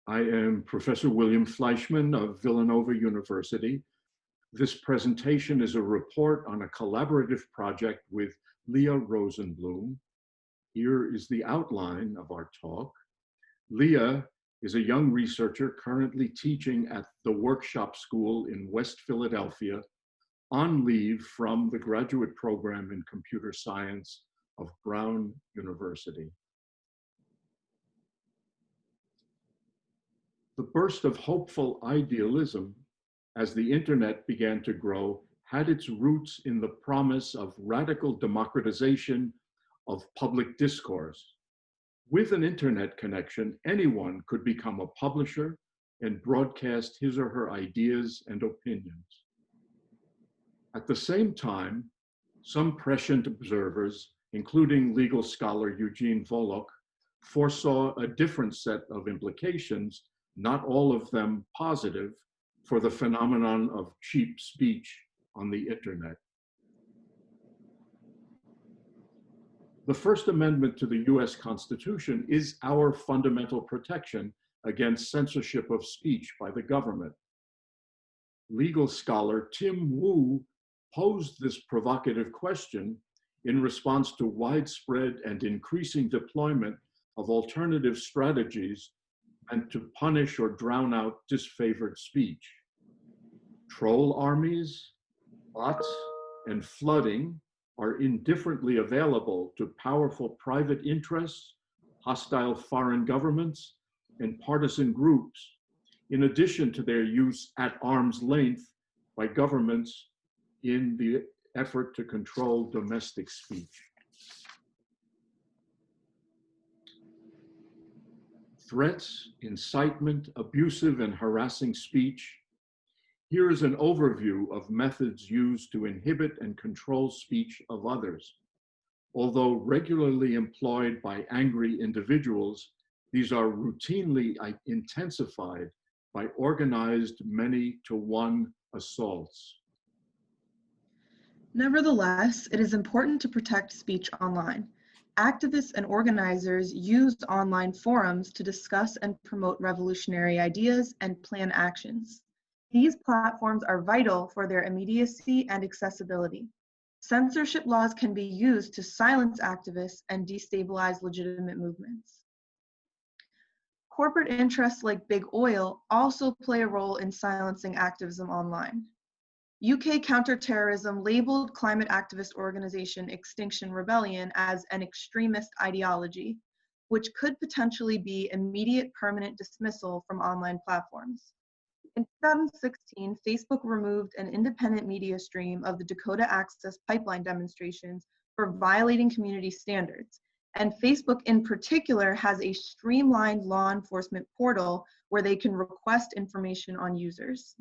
I am Professor William Fleischman of Villanova University. This presentation is a report on a collaborative project with Leah Rosenblum. Here is the outline of our talk. Leah is a young researcher currently teaching at the Workshop School in West Philadelphia on leave from the graduate program in computer science of Brown University. The burst of hopeful idealism as the internet began to grow had its roots in the promise of radical democratization of public discourse. With an internet connection, anyone could become a publisher and broadcast his or her ideas and opinions. At the same time, some prescient observers, including legal scholar Eugene Volokh, foresaw a different set of implications, not all of them positive, for the phenomenon of cheap speech on the internet. The First Amendment to the US Constitution is our fundamental protection against censorship of speech by the government. Legal scholar Tim Wu posed this provocative question in response to widespread and increasing deployment of alternative strategies and to punish or drown out disfavored speech. Troll armies, bots, and flooding are indifferently available to powerful private interests, hostile foreign governments, and partisan groups, in addition to their use at arm's length by governments in the effort to control domestic speech. Threats, incitement, abusive and harassing speech. Here is an overview of methods used to inhibit and control speech of others. Although regularly employed by angry individuals, these are routinely intensified by organized many-to-one assaults. Nevertheless, it is important to protect speech online. Activists and organizers used online forums to discuss and promote revolutionary ideas and plan actions. These platforms are vital for their immediacy and accessibility. Censorship laws can be used to silence activists and destabilize legitimate movements. Corporate interests like big oil also play a role in silencing activism online. UK counterterrorism labeled climate activist organization Extinction Rebellion as an extremist ideology, which could potentially be immediate permanent dismissal from online platforms. In 2016, Facebook removed an independent media stream of the Dakota Access Pipeline demonstrations for violating community standards. And Facebook in particular has a streamlined law enforcement portal where they can request information on users.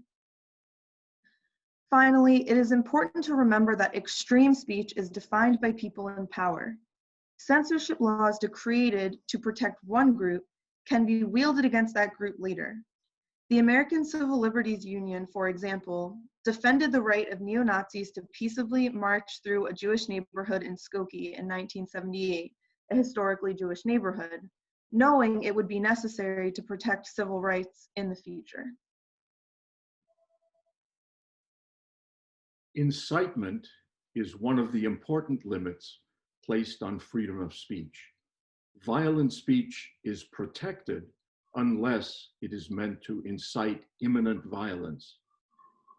Finally, it is important to remember that extreme speech is defined by people in power. Censorship laws created to protect one group can be wielded against that group later. The American Civil Liberties Union, for example, defended the right of neo-Nazis to peaceably march through a Jewish neighborhood in Skokie in 1978, a historically Jewish neighborhood, knowing it would be necessary to protect civil rights in the future. Incitement is one of the important limits placed on freedom of speech. Violent speech is protected unless it is meant to incite imminent violence.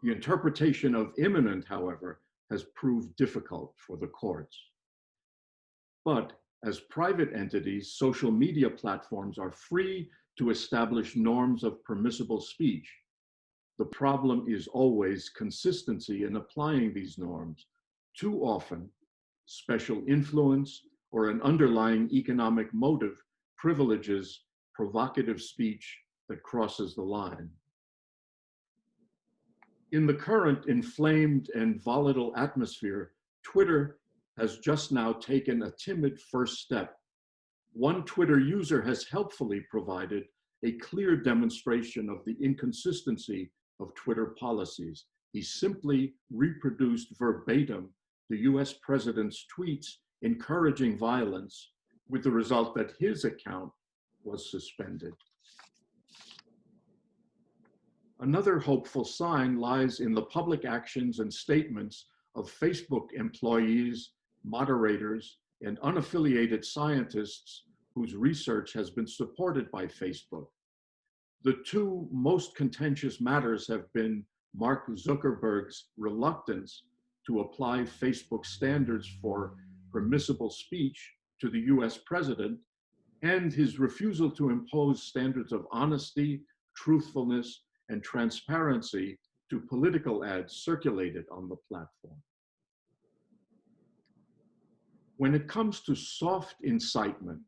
The interpretation of imminent, however, has proved difficult for the courts. But as private entities, social media platforms are free to establish norms of permissible speech. The problem is always consistency in applying these norms. Too often, special influence or an underlying economic motive privileges provocative speech that crosses the line. In the current inflamed and volatile atmosphere, Twitter has just now taken a timid first step. One Twitter user has helpfully provided a clear demonstration of the inconsistency of Twitter policies. He simply reproduced verbatim the US president's tweets encouraging violence, with the result that his account was suspended. Another hopeful sign lies in the public actions and statements of Facebook employees, moderators, and unaffiliated scientists whose research has been supported by Facebook. The two most contentious matters have been Mark Zuckerberg's reluctance to apply Facebook standards for permissible speech to the US president and his refusal to impose standards of honesty, truthfulness, and transparency to political ads circulated on the platform. When it comes to soft incitement,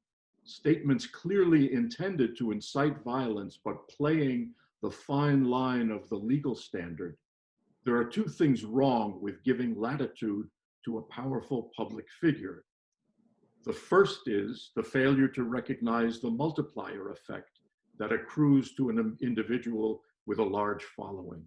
statements clearly intended to incite violence but playing the fine line of the legal standard, there are two things wrong with giving latitude to a powerful public figure. The first is the failure to recognize the multiplier effect that accrues to an individual with a large following.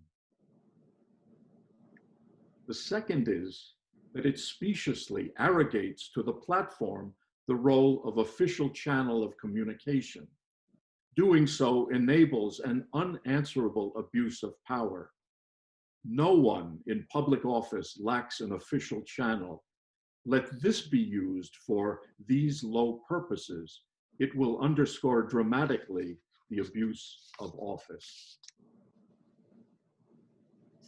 The second is that it speciously arrogates to the platform the role of official channel of communication. Doing so enables an unanswerable abuse of power. No one in public office lacks an official channel. Let this be used for these low purposes. It will underscore dramatically the abuse of office.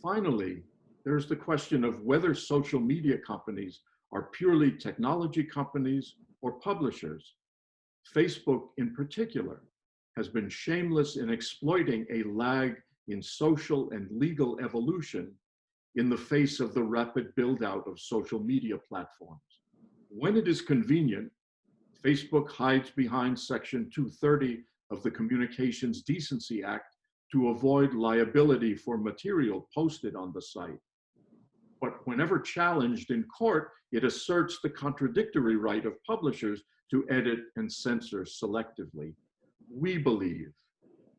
Finally, there's the question of whether social media companies are purely technology companies or publishers. Facebook, in particular, has been shameless in exploiting a lag in social and legal evolution in the face of the rapid build-out of social media platforms. When it is convenient, Facebook hides behind Section 230 of the Communications Decency Act to avoid liability for material posted on the site. But whenever challenged in court, it asserts the contradictory right of publishers to edit and censor selectively. We believe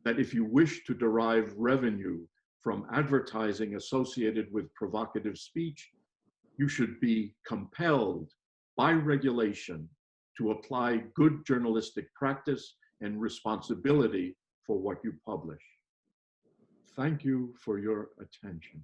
that if you wish to derive revenue from advertising associated with provocative speech, you should be compelled by regulation to apply good journalistic practice and responsibility for what you publish. Thank you for your attention.